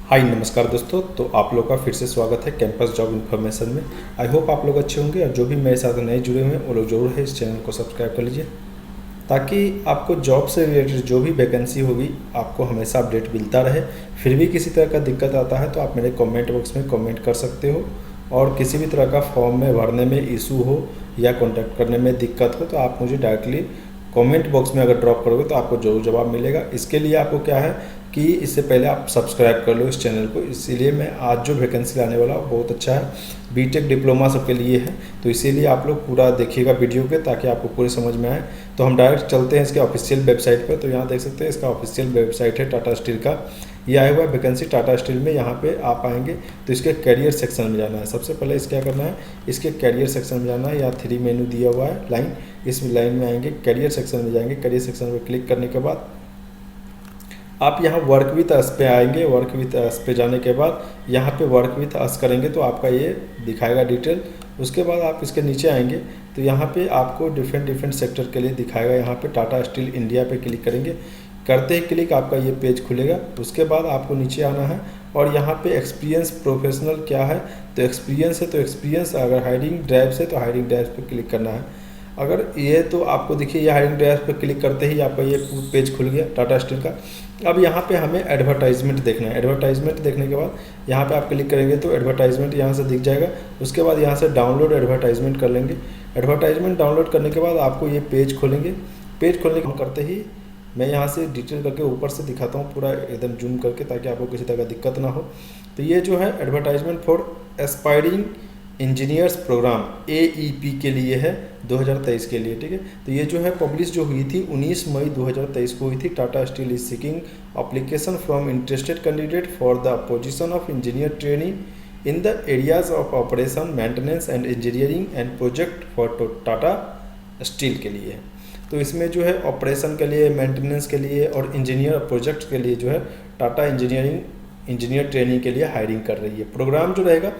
हाय नमस्कार दोस्तों। तो आप लोग का फिर से स्वागत है कैंपस जॉब इन्फॉर्मेशन में। आई होप आप लोग अच्छे होंगे और जो भी मेरे साथ नए जुड़े हुए हैं वो लोग जरूर है इस चैनल को सब्सक्राइब कर लीजिए ताकि आपको जॉब से रिलेटेड जो भी वैकेंसी होगी आपको हमेशा अपडेट मिलता रहे। फिर भी किसी तरह का दिक्कत आता है तो आप मेरे कमेंट बॉक्स में कमेंट कर सकते हो और किसी भी तरह का फॉर्म में भरने में इशू हो या कॉन्टैक्ट करने में दिक्कत हो तो आप मुझे डायरेक्टली कमेंट बॉक्स में अगर ड्रॉप करोगे तो आपको जरूर जवाब मिलेगा। इसके लिए आपको क्या है कि इससे पहले आप सब्सक्राइब कर लो इस चैनल को। इसीलिए मैं आज जो वैकेंसी लाने वाला हूँ बहुत अच्छा है, बीटेक डिप्लोमा सबके लिए है, तो इसीलिए आप लोग पूरा देखिएगा वीडियो के ताकि आपको पूरी समझ में आए। तो हम डायरेक्ट चलते हैं इसके ऑफिशियल वेबसाइट पर। तो यहाँ देख सकते हैं इसका ऑफिशियल वेबसाइट है टाटा स्टील का। ये आया हुआ है वैकेंसी टाटा स्टील में। यहाँ पे आप आएंगे तो इसके कैरियर सेक्शन में जाना है। सबसे पहले इस क्या करना है, इसके कैरियर सेक्शन में जाना है। यहाँ 3 मेनू दिया हुआ है लाइन, इस लाइन में आएंगे, कैरियर सेक्शन में जाएंगे। कैरियर सेक्शन में क्लिक करने के बाद आप यहाँ वर्क विथ अस पे आएंगे। वर्क विथ अस पे जाने के बाद यहाँ पे वर्क विथ अस करेंगे तो आपका ये दिखाएगा डिटेल। उसके बाद आप इसके नीचे आएंगे तो यहाँ पे आपको डिफरेंट सेक्टर के लिए दिखाएगा। यहाँ पे टाटा स्टील इंडिया पे क्लिक करेंगे, करते ही क्लिक आपका ये पेज खुलेगा। उसके बाद आपको नीचे आना है और यहाँ पे एक्सपीरियंस प्रोफेशनल क्या है, तो एक्सपीरियंस है तो एक्सपीरियंस, अगर हायरिंग ड्राइव्स है तो हायरिंग ड्राइव्स पे क्लिक करना है। अगर ये तो आपको देखिए ये हायरिंग ड्राइव्स पे क्लिक करते ही आपका ये पेज खुल गया टाटा स्टील का। अब यहाँ पे हमें एडवर्टाइजमेंट देखना है। एडवर्टाइजमेंट देखने के बाद यहाँ पे आप क्लिक करेंगे तो एडवर्टाइजमेंट यहाँ से दिख जाएगा। उसके बाद यहाँ से डाउनलोड एडवर्टाइजमेंट कर लेंगे। एडवर्टाइजमेंट डाउनलोड करने के बाद आपको ये पेज खोलेंगे। पेज खोलने के करते ही मैं यहाँ से डिटेल करके ऊपर से दिखाता हूँ पूरा एकदम जूम करके ताकि आपको किसी तरह का दिक्कत ना हो। तो ये जो है advertisement for aspiring engineers program AEP के लिए है 2023 के लिए, ठीक है। तो ये जो है पब्लिश जो हुई थी 19 मई 2023 को हुई थी। Tata steel is seeking application from interested candidate for the position of engineer training in the areas of operation maintenance and engineering and project for Tata steel के लिए। तो इसमें जो है ऑपरेशन के लिए, मेंटेनेंस के लिए और इंजीनियर प्रोजेक्ट के लिए जो है टाटा इंजीनियर ट्रेनिंग के लिए हायरिंग कर रही है। प्रोग्राम जो रहेगा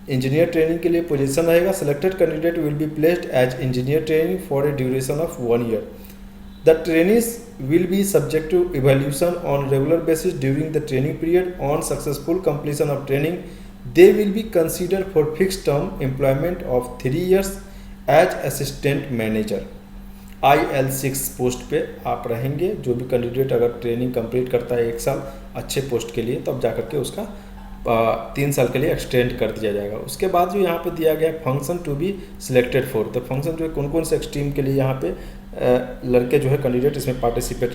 इंजीनियर ट्रेनिंग के लिए पोजीशन रहेगा। Selected candidate will be placed as engineer training for a duration of 1 year. The trainees will be subject to evaluation on regular basis during the training period. On successful completion of training they will be considered for fixed term employment of 3 years as assistant manager. IL6 post पे आप रहेंगे। जो भी candidate अगर training complete करता है 1 साल अच्छे पोस्ट के लिए तब जाकर के उसका 3 साल के लिए एक्सटेंड कर दिया जाएगा। उसके बाद जो यहाँ पे दिया गया function to be selected for, तो फंक्शन जो है कौन से स्ट्रीम के लिए यहाँ पे लड़के जो है कैंडिडेट इसमें पार्टिसिपेट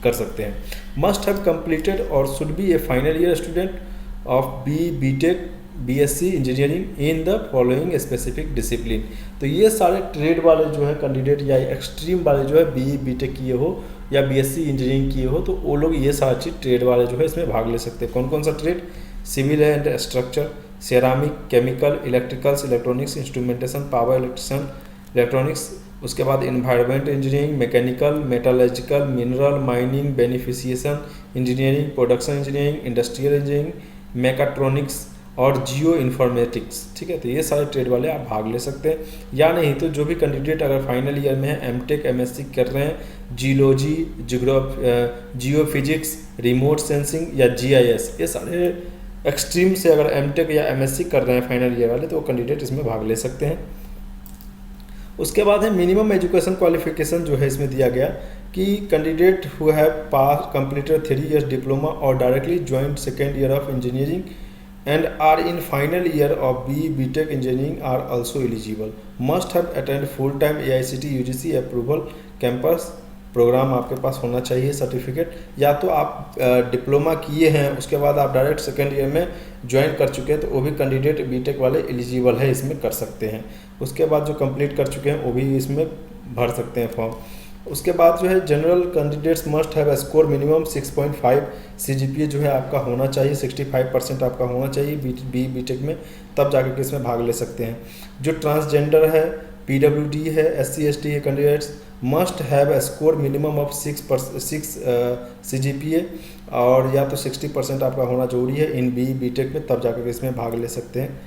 कर सकते हैं। मस्ट हैव कंप्लीटेड और should be A final year student of BTech BSc engineering in the following specific discipline. तो ये सारे ट्रेड वाले जो है कैंडिडेट या एक्सट्रीम वाले जो है BTech किए हो या BSc इंजीनियरिंग किए हो तो वो लोग ये सारी चीज़ ट्रेड वाले जो है इसमें भाग ले सकते हैं। कौन सा trade, civil and structure, ceramic, chemical, electricals, electronics, instrumentation, power electrician, electronics. उसके बाद environment engineering, mechanical, metallurgical, mineral, mining, beneficiation engineering, production engineering, industrial engineering, mechatronics और जियो इन्फॉर्मेटिक्स, ठीक है। तो ये सारे ट्रेड वाले आप भाग ले सकते हैं। या नहीं तो जो भी कैंडिडेट अगर फाइनल ईयर में है, MTech MSc कर रहे हैं, जियोलॉजी, जियोफिजिक्स, रिमोट सेंसिंग या GIS, ये सारे एक्सट्रीम से अगर MTech या MSc कर रहे हैं फाइनल ईयर वाले तो वो कैंडिडेट इसमें भाग ले सकते हैं। उसके बाद है मिनिमम एजुकेशन क्वालिफिकेशन जो है इसमें दिया गया कि candidate who have pass completed 3 years diploma और directly joint 2nd year of engineering and are in final year of BTech engineering are also eligible. Must have attend full time AICTE UGC approval campus program आपके पास होना चाहिए certificate. या तो आप diploma किए हैं उसके बाद आप डायरेक्ट 2nd ईयर में ज्वाइन कर चुके हैं तो वो भी कैंडिडेट BTech वाले एलिजिबल है, इसमें कर सकते हैं। उसके बाद जो कंप्लीट कर चुके हैं वो भी इसमें भर सकते हैं फॉर्म। उसके बाद जो है general candidates must have score minimum 6.5 CGPA जो है आपका होना चाहिए, 65% आपका होना चाहिए BTech में, तब जाकर के इसमें भाग ले सकते हैं। जो ट्रांसजेंडर है, PWD है, SC ST है candidates must have score minimum of 6 CGPA और या तो 60% आपका होना जरूरी है इन BTech में, तब जाकर के इसमें भाग ले सकते हैं।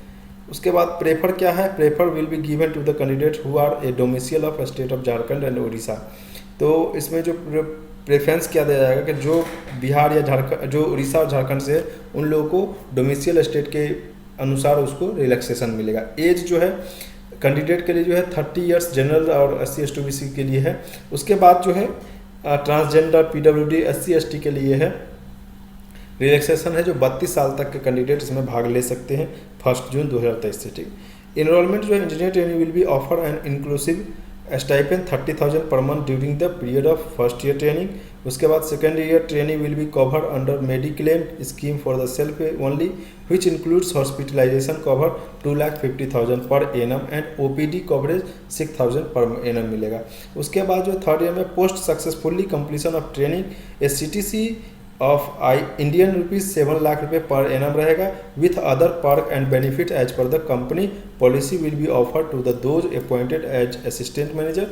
उसके बाद प्रेफर क्या है, prefer will be given to the candidate who are a domicile of state of Jharkhand and Orissa. तो इसमें जो प्रेफरेंस क्या दिया जाएगा कि जो बिहार या झारखंड, जो उड़ीसा और झारखंड से है, उन लोगों को डोमिसाइल स्टेट के अनुसार उसको रिलैक्सेशन मिलेगा। एज जो है कैंडिडेट के लिए जो है 30 इयर्स जनरल और SC/ST OBC के लिए है। उसके बाद जो है ट्रांसजेंडर, PWD, SC/ST के लिए है रिलैक्सेशन है, जो 32 साल तक के कैंडिडेट इसमें भाग ले सकते हैं 1 जून 2023 से। ठीक, इनरोलमेंट जो है engineer training will be offer and inclusive stipend 30,000 per month during the period of first year training. उसके बाद second year training will be cover under mediclaim scheme for the self only which includes hospitalisation cover 2,50,000 per annum and OPD coverage 6,000 per annum मिलेगा। उसके बाद जो third year में post successfully completion of training SCTC of Indian rupees 7 lakh रुपये per annum रहेगा with other perk and benefit as per the company policy will be offer to the those appointed as assistant manager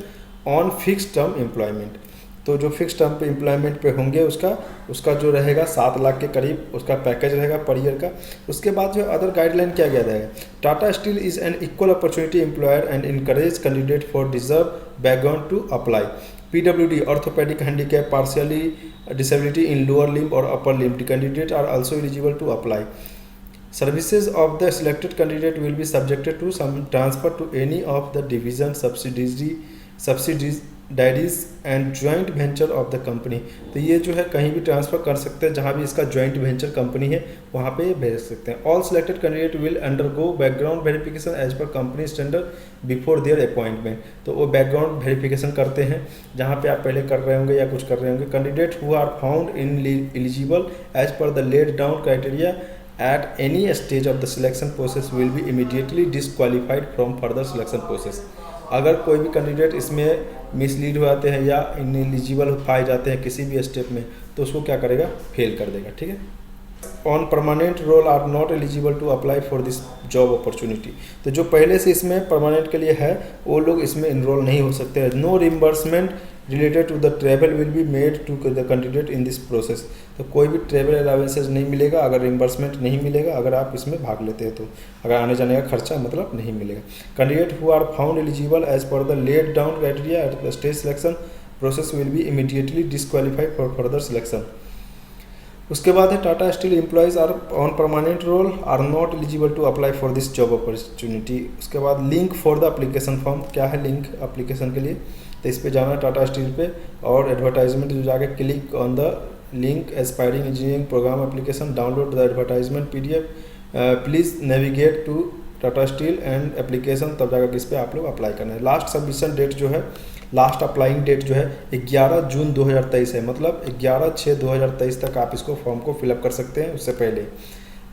on fix term employment. तो जो fix term पे employment पे होंगे उसका जो रहेगा 7 लाख के करीब उसका पैकेज रहेगा पर ईयर का। उसके बाद जो अदर गाइडलाइन क्या गया रहेगा, Tata steel is an equal opportunity employer and encourage candidate for deserve background to apply. PWD orthopedic handicap, partially disability in lower limb or upper limb, the candidate are also eligible to apply. Services of the selected candidate will be subjected to some transfer to any of the division subsidiaries and joint venture of the company. तो ये जो है कहीं भी transfer कर सकते हैं, जहाँ भी इसका ज्वाइंट वेंचर कंपनी है वहाँ पे भेज सकते हैं। All selected candidate will undergo background verification as per company standard before their appointment. तो वो बैकग्राउंड वेरिफिकेशन करते हैं जहाँ पे आप पहले कर रहे होंगे या कुछ कर रहे होंगे। Candidate who are found ineligible as per the laid down criteria at any stage of the selection process will be immediately disqualified from further selection process. अगर कोई भी कैंडिडेट इसमें मिसलीड हो जाते हैं या इनएलिजिबल पाए जाते हैं किसी भी स्टेप में, तो उसको क्या करेगा, फेल कर देगा। ठीक है, on permanent roll are not eligible to apply for this job opportunity. तो जो पहले से इसमें परमानेंट के लिए है वो लोग इसमें इनरोल नहीं हो सकते हैं। No reimbursement related to the travel will be made to the candidate in this process. तो कोई भी ट्रैवल अलाउंसेज नहीं मिलेगा अगर रिम्बर्समेंट नहीं मिलेगा अगर आप इसमें भाग लेते हैं तो, अगर आने जाने का खर्चा मतलब नहीं मिलेगा। Candidate who are found eligible as per the laid down criteria at the stage selection process will be immediately disqualified for further selection. उसके बाद है Tata steel employees are on permanent roll are not eligible to apply for this job opportunity. उसके बाद link for the application form, क्या है link application के लिए, तो इस पे जाना है टाटा स्टील पे और एडवर्टाइजमेंट जो जाके click on the link aspiring engineering program application, download the advertisement PDF, please navigate to Tata steel and application, तब जाकर इस पर आप लोग अप्लाई करना है। लास्ट सबमिशन डेट जो है, लास्ट अप्लाइंग डेट जो है 11 जून 2023 है, मतलब 11/6/2023 तक आप इसको फॉर्म को फिलअप कर सकते हैं। उससे पहले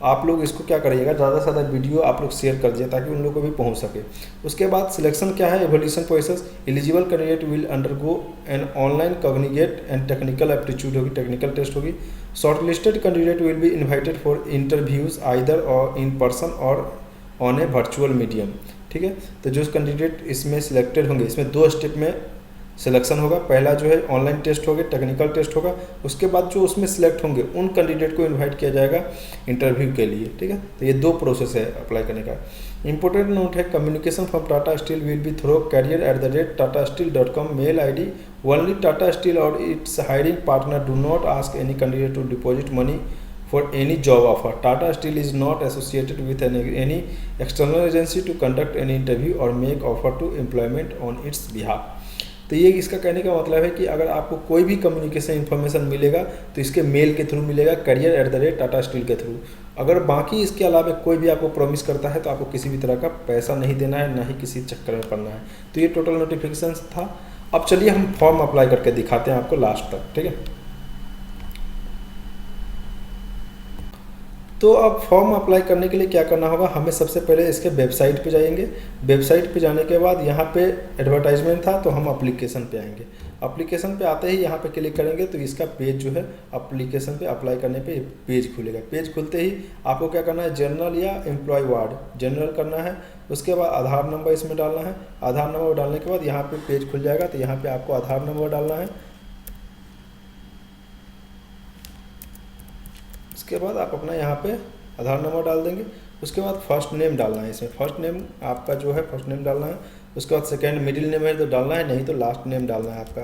आप लोग इसको क्या करिएगा, ज़्यादा से ज़्यादा वीडियो आप लोग शेयर कर दीजिए ताकि उन लोगों को भी पहुंच सके। उसके बाद सिलेक्शन क्या है, evolution process, eligible candidate will undergo an online cognitive and technical aptitude होगी, टेक्निकल टेस्ट होगी। Short listed candidate will be invited for interviews either or in person or on a virtual medium. ठीक है, तो जो candidate इसमें selected होंगे, इसमें 2 step में सिलेक्शन होगा। पहला जो है ऑनलाइन टेस्ट होगा, टेक्निकल टेस्ट होगा। उसके बाद जो उसमें सिलेक्ट होंगे उन कैंडिडेट को इनवाइट किया जाएगा इंटरव्यू के लिए। ठीक है, तो ये 2 प्रोसेस है अप्लाई करने का। इंपॉर्टेंट नोट है, communication from Tata steel will be through career@tatasteel.com mail ID। Only Tata steel और its hiring partner do not ask any candidate to deposit money for any job offer. Tata Steel is not associated with any external agency to conduct any interview or make offer to employment on its behalf. तो ये इसका कहने का मतलब है कि अगर आपको कोई भी कम्युनिकेशन इन्फॉर्मेशन मिलेगा तो इसके मेल के थ्रू मिलेगा, career@TATA Steel के थ्रू। अगर बाकी इसके अलावा कोई भी आपको प्रॉमिस करता है तो आपको किसी भी तरह का पैसा नहीं देना है, ना ही किसी चक्कर में पड़ना है। तो ये टोटल नोटिफिकेशन था। अब चलिए हम फॉर्म अप्लाई करके दिखाते हैं आपको लास्ट तक। ठीक है, तो अब फॉर्म अप्लाई करने के लिए क्या करना होगा, हमें सबसे पहले इसके वेबसाइट पे जाएंगे। वेबसाइट पे जाने के बाद यहाँ पे एडवर्टाइजमेंट था तो हम एप्लीकेशन पे आएंगे। एप्लीकेशन पे आते ही यहाँ पे क्लिक करेंगे तो इसका पेज जो है एप्लीकेशन पे अप्लाई करने पे पेज खुलेगा। पेज खुलते ही आपको क्या करना है, जनरल या एम्प्लॉय वार्ड जनरल करना है। उसके बाद आधार नंबर इसमें डालना है। आधार नंबर डालने के बाद यहाँ पे पेज खुल जाएगा, तो यहाँ पे आपको आधार नंबर डालना है। उसके बाद आप अपना यहाँ पे आधार नंबर डाल देंगे। उसके बाद फर्स्ट नेम डालना है, इसमें फर्स्ट नेम आपका जो है फर्स्ट नेम डालना है। उसके बाद सेकंड मिडिल नेम है तो डालना है, नहीं तो लास्ट नेम डालना है आपका।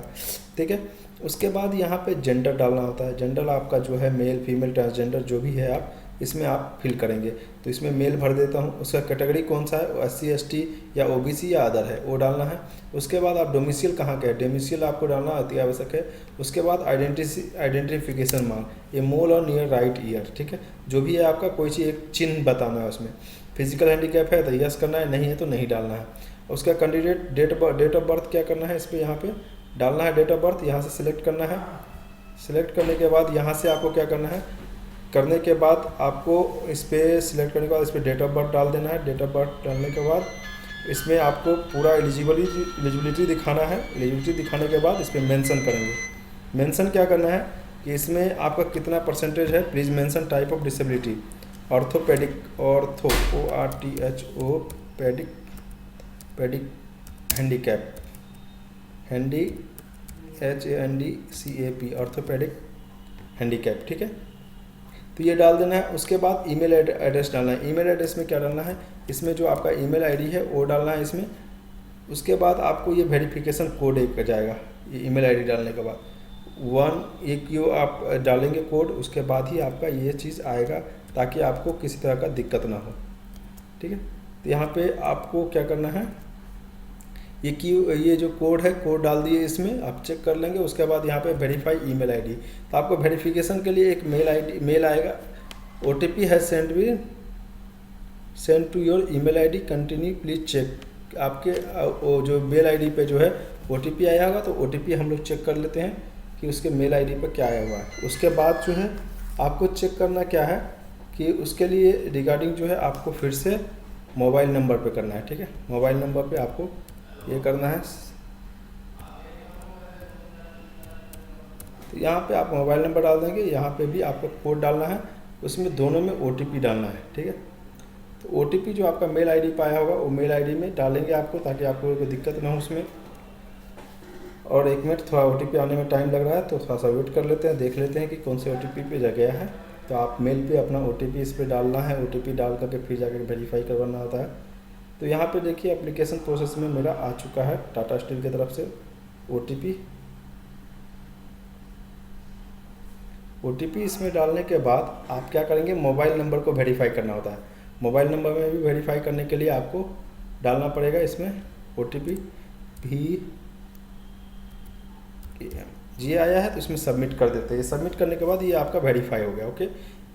ठीक है, उसके बाद यहाँ पे जेंडर डालना होता है। जेंडर आपका जो है मेल फीमेल ट्रांसजेंडर जो भी है आप इसमें आप फिल करेंगे। तो इसमें मेल भर देता हूँ। उसका कैटेगरी कौन सा है, SC ST या OBC या अदर है, वो डालना है। उसके बाद आप डोमिसाइल कहाँ के है, डोमिसाइल आपको डालना अति आवश्यक है। उसके बाद आइडेंटिफिकेशन मार्क, ये मोल और नियर राइट ईयर, ठीक है, जो भी है आपका कोई चीज़ एक चिन्ह बताना है उसमें। फिजिकल हैंडीकैप है तो यस करना है, नहीं है तो नहीं डालना है। उसका कैंडिडेट डेट ऑफ बर्थ क्या करना है, इस पर यहाँ पे डालना है डेट ऑफ बर्थ, यहाँ से सिलेक्ट करना है। सिलेक्ट करने के बाद यहाँ से आपको क्या करना है, करने के बाद आपको इस पर सिलेक्ट करने के बाद इस पर डेट ऑफ बर्थ डाल देना है। डेट ऑफ बर्थ डालने के बाद इसमें आपको पूरा एलिजिबिलिटी दिखाना है। एलिजिबिलिटी दिखाने के बाद इस पर मेंशन करेंगे। मेंशन क्या करना है कि इसमें आपका कितना परसेंटेज है, please mention type of disability, orthopedic, ortho ORTHO pedic handicap, handy HANDCAP, orthopedic handicap, ठीक है। तो ये डाल देना है। उसके बाद ईमेल एड्रेस डालना है। ईमेल एड्रेस में क्या डालना है, इसमें जो आपका ईमेल आईडी है वो डालना है इसमें। उसके बाद आपको ये वेरिफिकेशन कोड एक जाएगा, ये ईमेल आईडी डालने के बाद 1 क्यों आप डालेंगे कोड, उसके बाद ही आपका ये चीज़ आएगा, ताकि आपको किसी तरह का दिक्कत ना हो, ठीक है। तो यहाँ पे आपको क्या करना है, ये जो कोड है, कोड डाल दिए इसमें, आप चेक कर लेंगे। उसके बाद यहाँ पे वेरीफाई ईमेल आईडी, तो आपको वेरिफिकेशन के लिए एक मेल आएगा, OTP है send to your email ID, continue please check. आपके जो मेल आईडी पे जो है OTP आया होगा, तो OTP हम लोग चेक कर लेते हैं कि उसके मेल आईडी पर क्या आया हुआ है। उसके बाद जो है आपको चेक करना क्या है कि उसके लिए रिगार्डिंग जो है आपको फिर से मोबाइल नंबर पे करना है, ठीक है। मोबाइल नंबर पे आपको ये करना है। तो यहाँ पे आप मोबाइल नंबर डाल देंगे, यहाँ पे भी आपको कोड डालना है, उसमें दोनों में OTP डालना है, ठीक है। तो OTP जो आपका मेल आईडी पे आया होगा वो मेल आईडी में डालेंगे आपको, ताकि आपको कोई दिक्कत ना हो उसमें। और 1 मिनट थोड़ा OTP आने में टाइम लग रहा है, तो थोड़ा सा वेट कर लेते हैं, देख लेते हैं कि कौन से OTP पे जा गया है। तो आप मेल पे अपना OTP इस पर डालना है, OTP डाल करके फिर जाकर वेरीफाई करवाना होता है। तो यहाँ पे देखिए एप्लीकेशन प्रोसेस में मेरा आ चुका है टाटा स्टील की तरफ से OTP इसमें डालने के बाद आप क्या करेंगे, मोबाइल नंबर को वेरीफाई करना होता है। मोबाइल नंबर में भी वेरीफाई करने के लिए आपको डालना पड़ेगा इसमें OTP ये आया है, तो इसमें सबमिट कर देते हैं। सबमिट करने के बाद ये आपका वेरीफाई हो गया, ओके।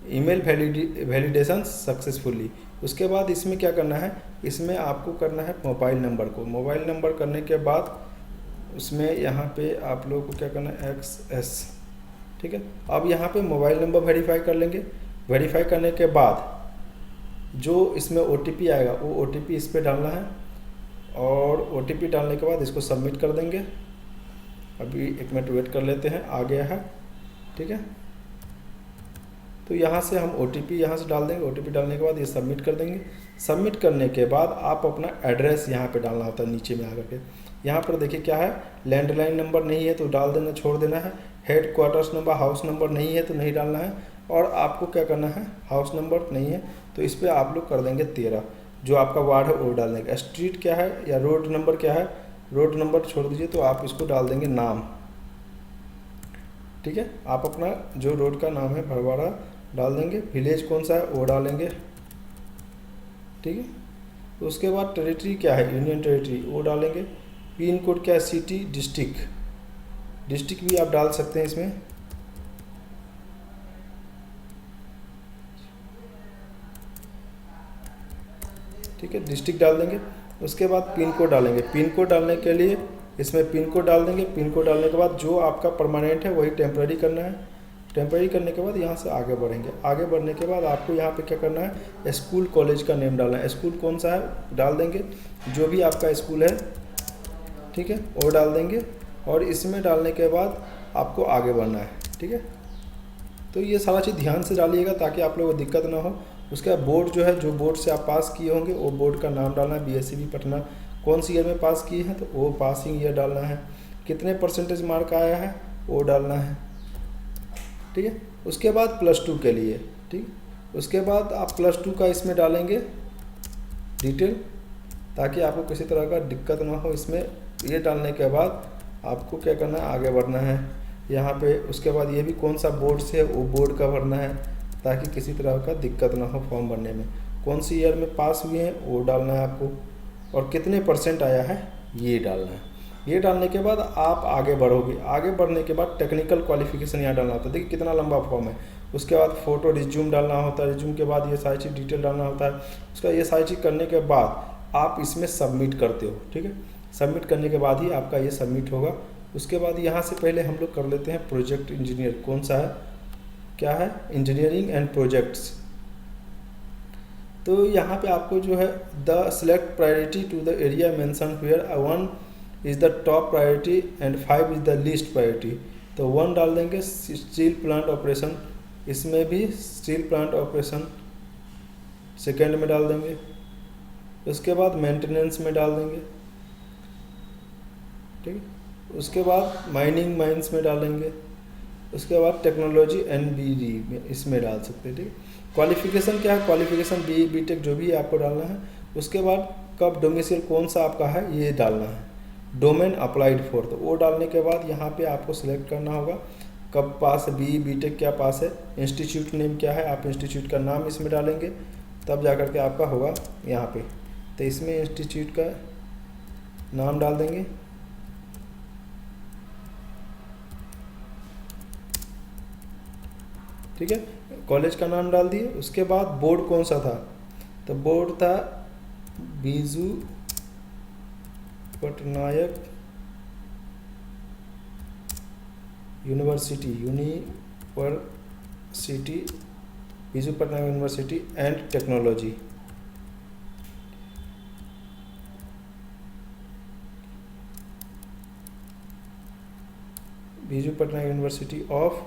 Email validation successfully. उसके बाद इसमें क्या करना है, इसमें आपको करना है मोबाइल नंबर को। मोबाइल नंबर करने के बाद उसमें यहाँ पे आप लोगों को क्या करना है, XS, ठीक है। अब यहाँ पे मोबाइल नंबर वेरीफाई कर लेंगे। वेरीफाई करने के बाद जो इसमें OTP आएगा वो OTP इस पर डालना है, और OTP डालने के बाद इसको सबमिट कर देंगे। अभी 1 मिनट वेट कर लेते हैं, आ गया है, ठीक है। तो यहाँ से हम OTP यहाँ से डाल देंगे। OTP डालने के बाद ये सबमिट कर देंगे। सबमिट करने के बाद आप अपना एड्रेस यहाँ पे डालना होता है, नीचे में आकर के। यहाँ पर देखिए क्या है, लैंडलाइन नंबर नहीं है तो डाल देना, छोड़ देना है। Head quarters number, house number नहीं है तो नहीं डालना है। और आपको क्या करना है, हाउस नंबर नहीं है तो इस पर आप लोग कर देंगे 13, जो आपका वार्ड है वो डाल देंगे। स्ट्रीट क्या है या रोड नंबर क्या है, रोड नंबर छोड़ दीजिए, तो आप इसको डाल देंगे नाम, ठीक है। आप अपना जो रोड का नाम है भरवाड़ा डाल देंगे। विलेज कौन सा है वो डालेंगे, ठीक है। उसके बाद टेरिटरी क्या है, यूनियन टेरिटरी, वो डालेंगे। पिन कोड क्या है, सिटी, डिस्ट्रिक्ट भी आप डाल सकते हैं इसमें, ठीक है, डिस्ट्रिक्ट डाल देंगे। उसके बाद पिन कोड डालेंगे। पिन कोड डालने के लिए इसमें पिन कोड डाल देंगे। पिन कोड डालने के बाद जो आपका परमानेंट है वही टेम्पररी करना है। टेम्पररी करने के बाद यहाँ से आगे बढ़ेंगे। आगे बढ़ने के बाद आपको यहाँ पे क्या करना है, स्कूल कॉलेज का नेम डालना है। स्कूल कौन सा है डाल देंगे, जो भी आपका स्कूल है, ठीक है, वो डाल देंगे। और इसमें डालने के बाद आपको आगे बढ़ना है, ठीक है। तो ये सारा चीज़ ध्यान से डालिएगा ताकि आप लोगों को दिक्कत ना हो। उसके बाद बोर्ड जो है, जो बोर्ड से आप पास किए होंगे वो बोर्ड का नाम डालना है। BSCB पटना कौन सी ईयर में पास किए हैं तो वो पासिंग ईयर डालना है। कितने परसेंटेज मार्क आया है वो डालना है, ठीक है। उसके बाद +2 के लिए, ठीक, उसके बाद आप +2 का इसमें डालेंगे डिटेल, ताकि आपको किसी तरह का दिक्कत ना हो इसमें। ये डालने के बाद आपको क्या करना है, आगे बढ़ना है। यहाँ पे उसके बाद ये भी कौन सा बोर्ड से है वो बोर्ड का भरना है, ताकि किसी तरह का दिक्कत ना हो फॉर्म भरने में। कौन सी ईयर में पास हुए हैं वो डालना है आपको, और कितने परसेंट आया है ये डालना है। ये डालने के बाद आप आगे बढ़ोगे। आगे बढ़ने के बाद टेक्निकल क्वालिफिकेशन यहाँ डालना होता है। देखिए कितना लंबा फॉर्म है। उसके बाद फ़ोटो रिज्यूम डालना होता है, रिज्यूम के बाद ये सारी चीज़ डिटेल डालना होता है। उसका ये सारी चीज़ करने के बाद आप इसमें सबमिट करते हो, ठीक है। सबमिट करने के बाद ही आपका ये सबमिट होगा। उसके बाद यहाँ से पहले हम लोग कर लेते हैं प्रोजेक्ट इंजीनियर। कौन सा है, क्या है, इंजीनियरिंग एंड प्रोजेक्ट्स। तो यहाँ पे आपको जो है the select priority to the area mention here, 1 is the top priority and 5 is the least priority. तो 1 डाल देंगे स्टील प्लांट ऑपरेशन, इसमें भी स्टील प्लांट ऑपरेशन सेकेंड में डाल देंगे। उसके बाद मेंटेनेंस में डाल देंगे, ठीक है। उसके बाद माइनिंग माइंस में डालेंगे। उसके बाद टेक्नोलॉजी NBD में इसमें डाल सकते हैं, ठीक है। क्वालिफिकेशन क्या है, क्वालिफिकेशन BE BTech जो भी है आपको डालना है। उसके बाद कब डोमिसाइल कौन सा आपका है ये डालना है। डोमेन अप्लाइड फॉर, तो वो डालने के बाद यहाँ पे आपको सिलेक्ट करना होगा कब पास है, BE BTech क्या पास है, इंस्टीट्यूट नेम क्या है, आप इंस्टीट्यूट का नाम इसमें डालेंगे तब जा कर के आपका होगा यहाँ पे। तो इसमें इंस्टीट्यूट का नाम डाल देंगे, ठीक है। कॉलेज का नाम डाल दिए। उसके बाद बोर्ड कौन सा था, तो बोर्ड था Biju Patnaik university, Biju Patnaik university and technology. Biju Patnaik university of,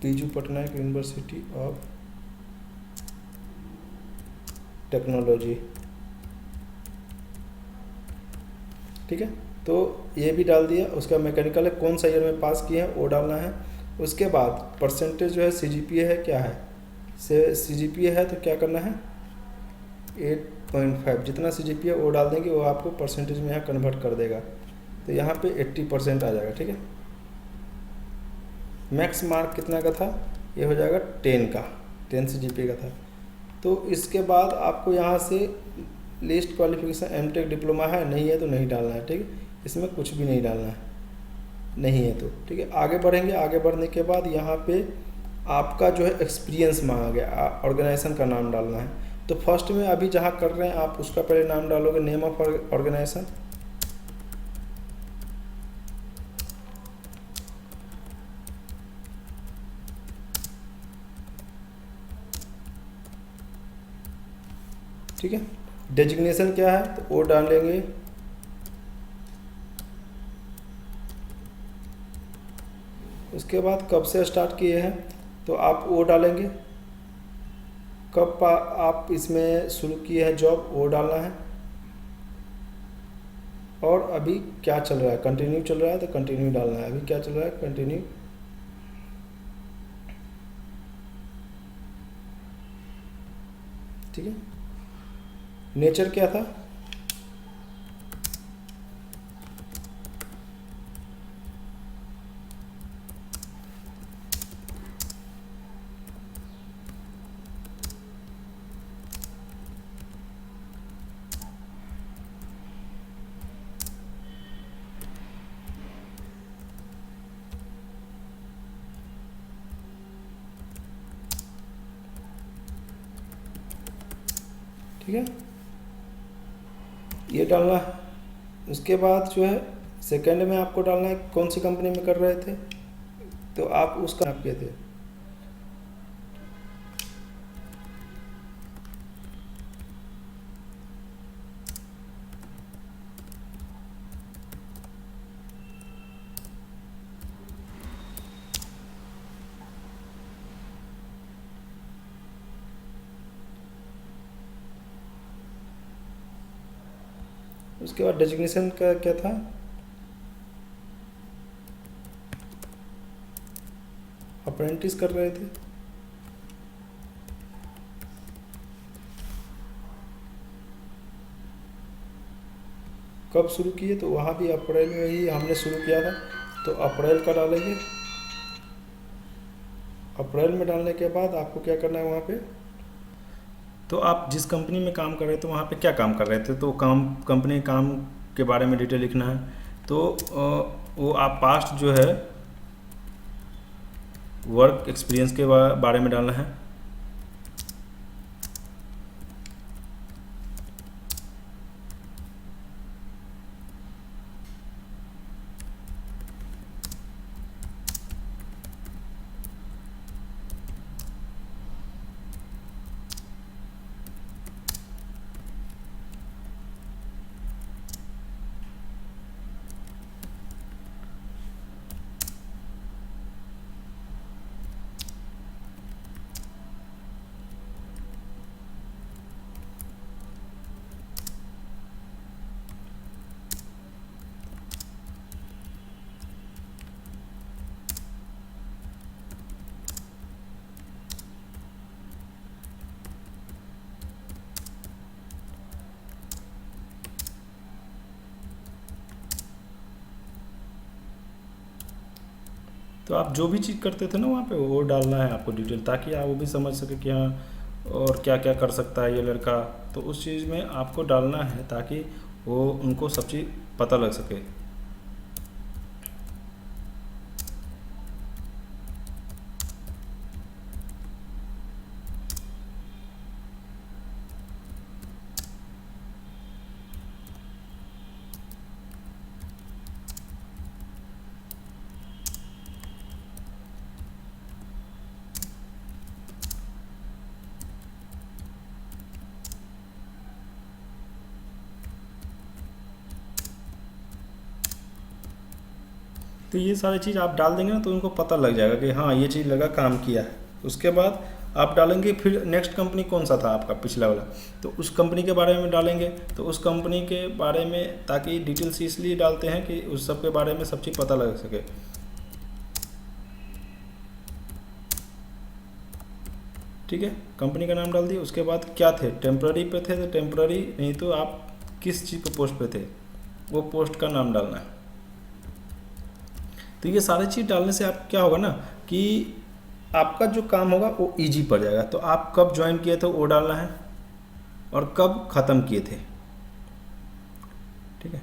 Biju Patnaik university of technology, ठीक है। तो ये भी डाल दिया। उसका मैकेनिकल है, कौन सा ईयर में पास किए हैं वो डालना है। उसके बाद परसेंटेज जो है CGPA है, क्या है से CGPA है तो क्या करना है 8.5, जितना CGPA वो डाल देंगे वो आपको परसेंटेज में यहाँ कन्वर्ट कर देगा। तो यहाँ पे 80% आ जाएगा, ठीक है। मैक्स मार्क कितना का था, ये हो जाएगा 10 का, 10 CGPA का था। तो इसके बाद आपको यहाँ से लिस्ट क्वालिफिकेशन MTech डिप्लोमा है, नहीं है तो नहीं डालना है, ठीक है। इसमें कुछ भी नहीं डालना है, नहीं है तो, ठीक है। आगे बढ़ेंगे। आगे बढ़ने के बाद यहाँ पे आपका जो है एक्सपीरियंस मांगा गया, ऑर्गेनाइजेशन का नाम डालना है। तो फर्स्ट में अभी जहाँ कर रहे हैं आप उसका पहले नाम डालोगे, नेम ऑफ ऑर्गेनाइजेशन, ठीक है। डेजिग्नेशन क्या है तो वो डालेंगे, उसके बाद कब से स्टार्ट किए हैं तो आप वो डालेंगे, कब आप इसमें शुरू किए हैं जॉब वो डालना है, और अभी क्या चल रहा है, कंटिन्यू चल रहा है तो कंटिन्यू डालना है। अभी क्या चल रहा है, कंटिन्यू, ठीक है। नेचर क्या था, ठीक है, ये डालना है। उसके बाद जो है सेकंड में आपको डालना है कौन सी कंपनी में कर रहे थे तो आप उसका आप किए थे, उसके बाद डेजिग्नेशन का क्या था, अप्रेंटिस कर रहे थे, कब शुरू किए, तो वहाँ भी अप्रैल में ही हमने शुरू किया था, तो अप्रैल का डालेंगे। अप्रैल में डालने के बाद आपको क्या करना है वहाँ पे, तो आप जिस कंपनी में काम कर रहे थे वहाँ पे क्या काम कर रहे थे, तो कंपनी काम के बारे में डिटेल लिखना है। तो वो आप पास्ट जो है वर्क एक्सपीरियंस के बारे में डालना है। तो आप जो भी चीज़ करते थे ना वहाँ पे वो डालना है आपको डिटेल, ताकि आप वो भी समझ सके कि हाँ और क्या क्या कर सकता है ये लड़का। तो उस चीज़ में आपको डालना है ताकि वो उनको सब चीज़ पता लग सके। तो ये सारी चीज़ आप डाल देंगे ना तो उनको पता लग जाएगा कि हाँ ये चीज़ लगा काम किया है। उसके बाद आप डालेंगे फिर नेक्स्ट कंपनी कौन सा था आपका पिछला वाला, तो उस कंपनी के बारे में डालेंगे। तो उस कंपनी के बारे में ताकि डिटेल्स इसलिए डालते हैं कि उस सब के बारे में सब चीज़ पता लग सके। ठीक है, कंपनी का नाम डाल दिया। उसके बाद क्या थे, टेम्प्ररी पे थे तो टेम्प्ररी, नहीं तो आप किस चीज़ पे पोस्ट पे थे वो पोस्ट का नाम डालना है। तो ये सारी चीज़ डालने से आप क्या होगा ना कि आपका जो काम होगा वो इजी पड़ जाएगा। तो आप कब ज्वाइन किए थे वो डालना है और कब ख़त्म किए थे। ठीक है,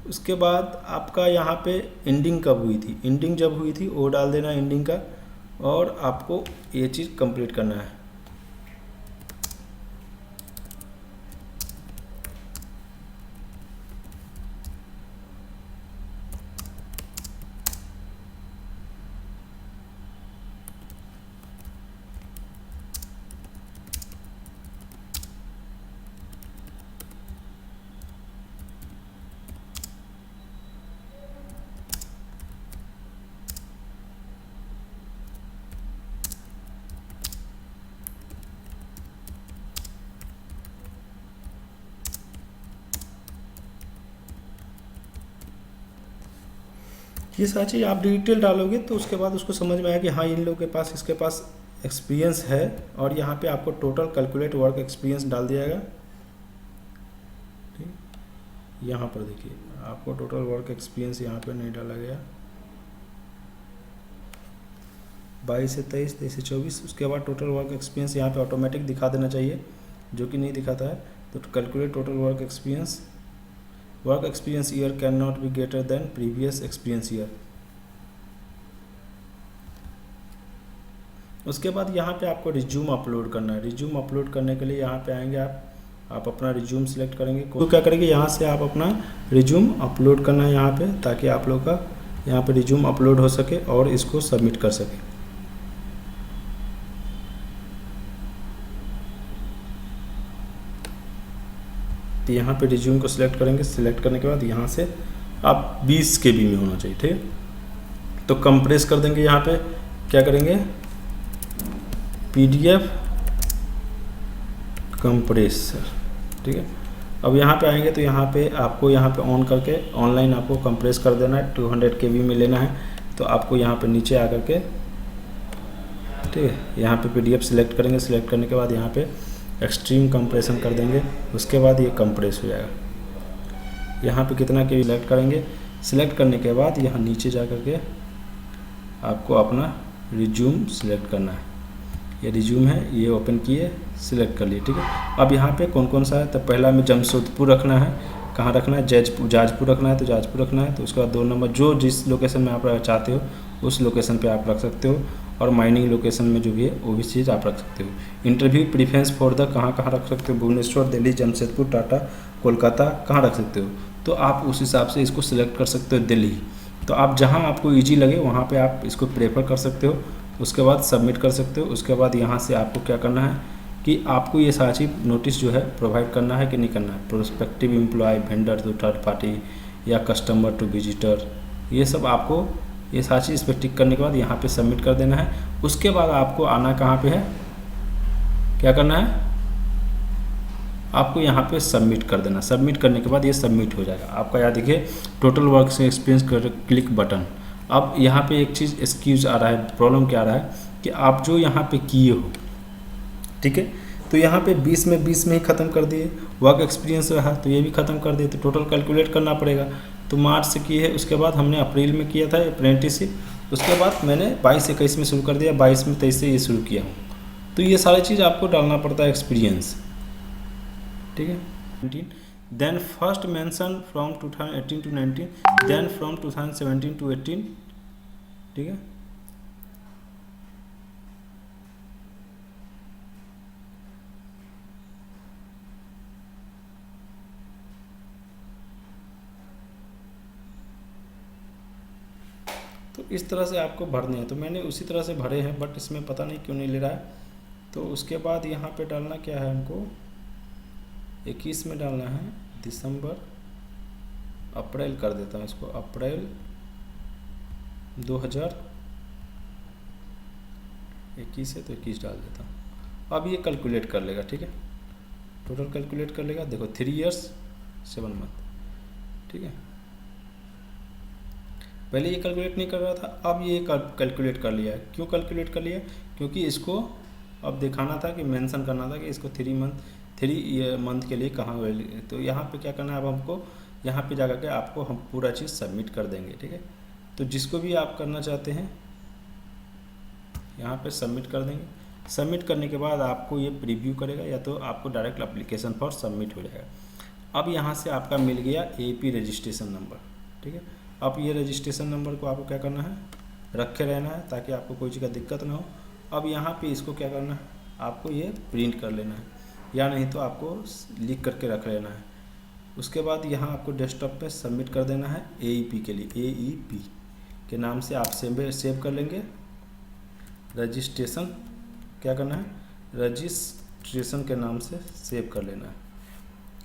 उसके बाद आपका यहाँ पे एंडिंग कब हुई थी, एंडिंग जब हुई थी वो डाल देना एंडिंग का, और आपको ये चीज़ कंप्लीट करना है। ये सारी चीज़ आप डिटेल डालोगे तो उसके बाद उसको समझ में आया कि हाँ इन लोगों के पास इसके पास एक्सपीरियंस है। और यहाँ पे आपको टोटल कैलकुलेट वर्क एक्सपीरियंस डाल दिया जाएगा। ठीक, यहाँ पर देखिए आपको टोटल वर्क एक्सपीरियंस यहाँ पे नहीं डाला गया, 22 से 23, 23 से 24। उसके बाद टोटल वर्क एक्सपीरियंस यहाँ पे ऑटोमेटिक दिखा देना चाहिए, जो कि नहीं दिखाता है। तो calculate total work experience year can not be greater than previous experience year. उसके बाद यहाँ पे आपको रिज्यूम अपलोड करना है। रिज्यूम अपलोड करने के लिए यहाँ पे आएंगे आप अपना रिज्यूम सिलेक्ट करेंगे। तो क्या करेंगे, यहाँ से आप अपना रिज्यूम अपलोड करना है यहाँ पे, ताकि आप लोग का यहाँ पे रिज्यूम अपलोड हो सके और इसको सबमिट कर सके। तो यहाँ पे रिज्यूम को सिलेक्ट करेंगे। सिलेक्ट करने के बाद यहाँ से आप 20 KB में होना चाहिए। ठीक है, तो कंप्रेस कर देंगे। यहाँ पे क्या करेंगे, PDF कंप्रेसर। ठीक है, अब यहाँ पे आएंगे तो यहाँ पे आपको यहाँ पे ऑन करके ऑनलाइन आपको कंप्रेस कर देना है। 200 KB में लेना है। तो आपको यहाँ पे नीचे आकर के, ठीक है, यहाँ पे PDF सिलेक्ट करेंगे। सिलेक्ट करने के बाद यहाँ पे एक्सट्रीम कंप्रेशन कर देंगे। उसके बाद ये कंप्रेस हो जाएगा। यहाँ पे कितना के सिलेक्ट करेंगे। सिलेक्ट करने के बाद यहाँ नीचे जा कर के आपको अपना रिज्यूम सिलेक्ट करना है। ये रिज्यूम है, ये ओपन किए, सिलेक्ट कर लिए, ठीक है। अब यहाँ पे कौन कौन सा है, तो पहला में जमशेदपुर रखना है, कहाँ रखना है, जाजपुर रखना है तो जाजपुर रखना है। तो उसके बाद 2 नंबर जो जिस लोकेशन में आप चाहते हो उस लोकेशन पे आप रख सकते हो, और माइनिंग लोकेशन में जो भी है वो भी चीज़ आप रख सकते हो। इंटरव्यू प्रीफरेंस फॉर द कहाँ कहाँ रख सकते हो, भुवनेश्वर, दिल्ली, जमशेदपुर, टाटा, कोलकाता, कहाँ रख सकते हो। तो आप उस हिसाब से इसको सिलेक्ट कर सकते हो दिल्ली। तो आप जहाँ आपको ईजी लगे वहाँ पर आप इसको प्रेफर कर सकते हो। उसके बाद सबमिट कर सकते हो। उसके बाद यहाँ से आपको क्या करना है कि आपको ये सारी चीज़ नोटिस जो है प्रोवाइड करना है कि नहीं करना है। Prospective employ, vendor to third party या कस्टमर टू विजिटर, ये सब आपको ये सारी चीज़ इस पर टिक करने के बाद यहाँ पे सबमिट कर देना है। उसके बाद आपको आना कहाँ पे है, क्या करना है, आपको यहाँ पे सबमिट कर देना। सबमिट करने के बाद ये सबमिट हो जाएगा आपका। यहाँ देखिए टोटल वर्क से एक्सपीरियंस कर क्लिक बटन। अब यहाँ पे एक चीज़ एक्सक्यूज आ रहा है, प्रॉब्लम क्या आ रहा है कि आप जो यहाँ पे किए हो, ठीक है, तो यहाँ पे 20 में ही ख़त्म कर दिए। वर्क एक्सपीरियंस रहा तो ये भी ख़त्म कर दिए, तो टोटल कैलकुलेट करना पड़ेगा। तो मार्च से किए है, उसके बाद हमने अप्रैल में किया था अप्रेंटिसशिप, उसके बाद मैंने 22-21 में शुरू कर दिया, 22 में 23 से ये शुरू किया हूँ। तो ये सारी चीज़ आपको डालना पड़ता है एक्सपीरियंस, ठीक है। Then first mention from 2018 to 19, then from 2017 to 18, ठीक है। तो इस तरह से आपको भरने हैं। तो मैंने उसी तरह से भरे हैं, बट इसमें पता नहीं क्यों नहीं ले रहा है। तो उसके बाद यहाँ पे डालना क्या है, हमको 21 में डालना है, दिसंबर, अप्रैल कर देता हूँ इसको, अप्रैल 2021 है तो 21 डाल देता हूँ। अब ये कैलकुलेट कर लेगा, ठीक है, टोटल कैलकुलेट कर लेगा। देखो 3 years 7 month, ठीक है। पहले ये कैलकुलेट नहीं कर रहा था, अब ये कैलकुलेट कर लिया है। क्यों कैलकुलेट कर लिया, क्योंकि इसको अब दिखाना था कि मेंशन करना था कि इसको 3 मंथ के लिए कहाँ वैल्यू। तो यहाँ पे क्या करना है, अब हमको यहाँ पे जाकर के आपको हम पूरा चीज़ सबमिट कर देंगे, ठीक है। तो जिसको भी आप करना चाहते हैं यहाँ पे सबमिट कर देंगे। सबमिट करने के बाद आपको ये प्रीव्यू करेगा, या तो आपको डायरेक्ट एप्लीकेशन फॉर सबमिट हो जाएगा। अब यहाँ से आपका मिल गया AP रजिस्ट्रेशन नंबर, ठीक है। अब ये रजिस्ट्रेशन नंबर को आपको क्या करना है, रखे रहना है ताकि आपको कोई चीज़ का दिक्कत ना हो। अब यहाँ पे इसको क्या करना है, आपको ये प्रिंट कर लेना है, या नहीं तो आपको लिख करके रख लेना है। उसके बाद यहाँ आपको डेस्कटॉप पे सबमिट कर देना है AEP के लिए, AEP के नाम से आप सेव कर लेंगे। रजिस्ट्रेशन क्या करना है, रजिस्ट्रेशन के नाम से सेव कर लेना है,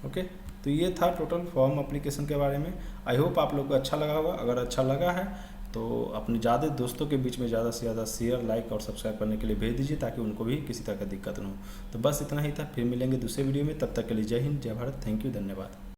ओके। तो ये था टोटल फॉर्म एप्लीकेशन के बारे में। आई होप आप लोग को अच्छा लगा होगा। अगर अच्छा लगा है तो अपने ज़्यादा दोस्तों के बीच में ज़्यादा से ज़्यादा शेयर, लाइक और सब्सक्राइब करने के लिए भेज दीजिए, ताकि उनको भी किसी तरह का दिक्कत ना हो। तो बस इतना ही था, फिर मिलेंगे दूसरे वीडियो में। तब तक के लिए जय हिंद, जय भारत, थैंक यू, धन्यवाद।